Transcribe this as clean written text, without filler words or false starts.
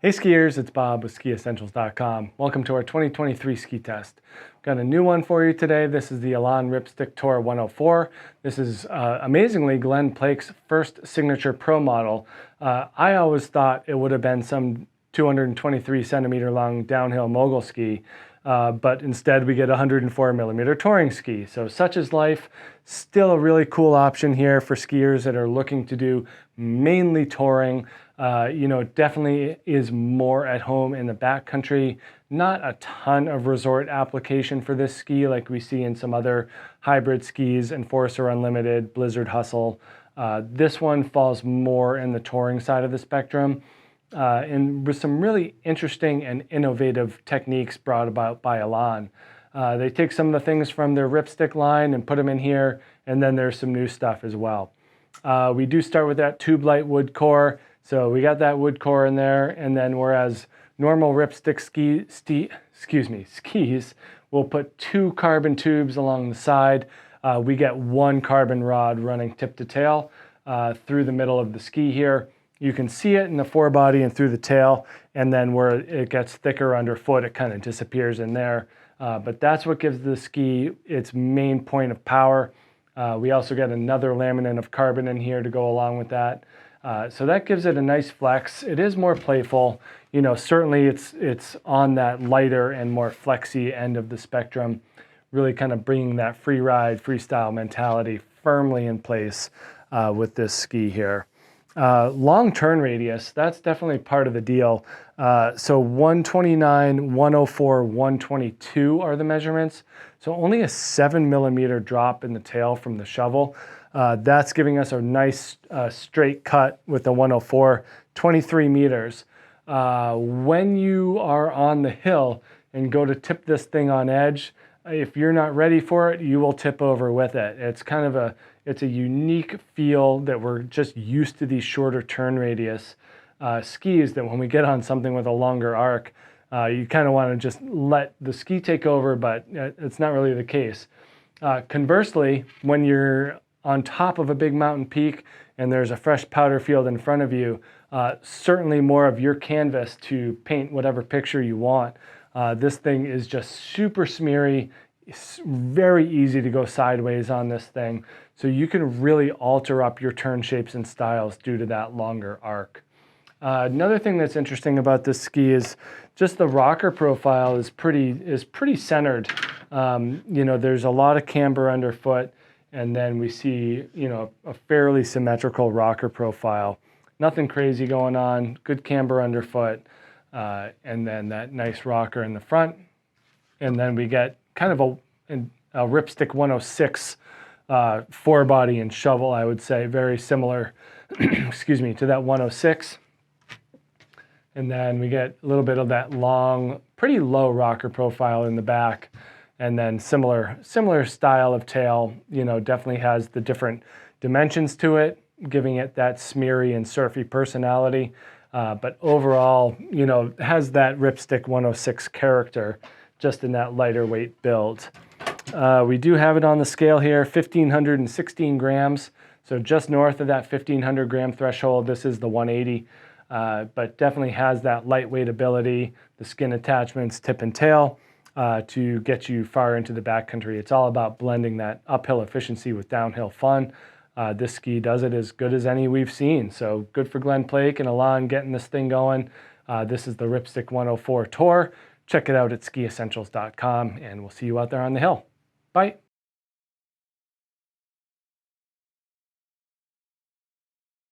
Hey skiers, it's Bob with skiessentials.com. Welcome to our 2023 ski test. We've got a new one for you today. This is the Elan Ripstick Tour 104. This is amazingly Glenn Plake's first signature pro model. I always thought it would have been some 223 centimeter long downhill mogul ski, but instead we get a 104 millimeter touring ski. So such is life. Still a really cool option here for skiers that are looking to do mainly touring. It definitely is more at home in the backcountry. Not a ton of resort application for this ski like we see in some other hybrid skis, Enforcer Unlimited, Blizzard Hustle. This one falls more in the touring side of the spectrum, and with some really interesting and innovative techniques brought about by Elan. They take some of the things from their Ripstick line and put them in here, and then there's some new stuff as well. We do start with that tube light wood core. So we got that wood core in there, and then whereas normal Ripstick skis will put 2 carbon tubes along the side, we get 1 carbon rod running tip to tail through the middle of the ski here. You can see it in the forebody and through the tail, and then where it gets thicker underfoot, it kind of disappears in there. But that's what gives the ski its main point of power. We also get another laminate of carbon in here to go along with that. So that gives it a nice flex. It is more playful. Certainly it's on that lighter and more flexy end of the spectrum, really kind of bringing that free ride, freestyle mentality firmly in place with this ski here. Long turn radius, that's definitely part of the deal. So 129, 104, 122 are the measurements. So only a 7 millimeter drop in the tail from the shovel. That's giving us a nice straight cut with the 104, 23 meters. When you are on the hill and go to tip this thing on edge, if you're not ready for it, you will tip over with it. It's kind of it's a unique feel that we're just used to these shorter turn radius skis, that when we get on something with a longer arc, you kind of want to just let the ski take over, but it's not really the case. Conversely, when you're on top of a big mountain peak and there's a fresh powder field in front of you, certainly more of your canvas to paint whatever picture you want. This thing is just super smeary. It's very easy to go sideways on this thing. So you can really alter up your turn shapes and styles due to that longer arc. Another thing that's interesting about this ski is just the rocker profile is pretty centered. There's a lot of camber underfoot, and then we see, a fairly symmetrical rocker profile. Nothing crazy going on, good camber underfoot, and then that nice rocker in the front. And then we get kind of a Ripstick 106 forebody and shovel, I would say, very similar, excuse me, to that 106. And then we get a little bit of that long, pretty low rocker profile in the back. And then similar style of tail, definitely has the different dimensions to it, giving it that smeary and surfy personality. But overall, has that Ripstick 106 character, just in that lighter weight build. We do have it on the scale here, 1,516 grams. So just north of that 1,500 gram threshold. This is the 180, but definitely has that lightweight ability, the skin attachments, tip and tail, to get you far into the backcountry. It's all about blending that uphill efficiency with downhill fun. This ski does it as good as any we've seen. So good for Glenn Plake and Elan getting this thing going. This is the Ripstick 104 Tour. Check it out at skiessentials.com, and we'll see you out there on the hill. Bye.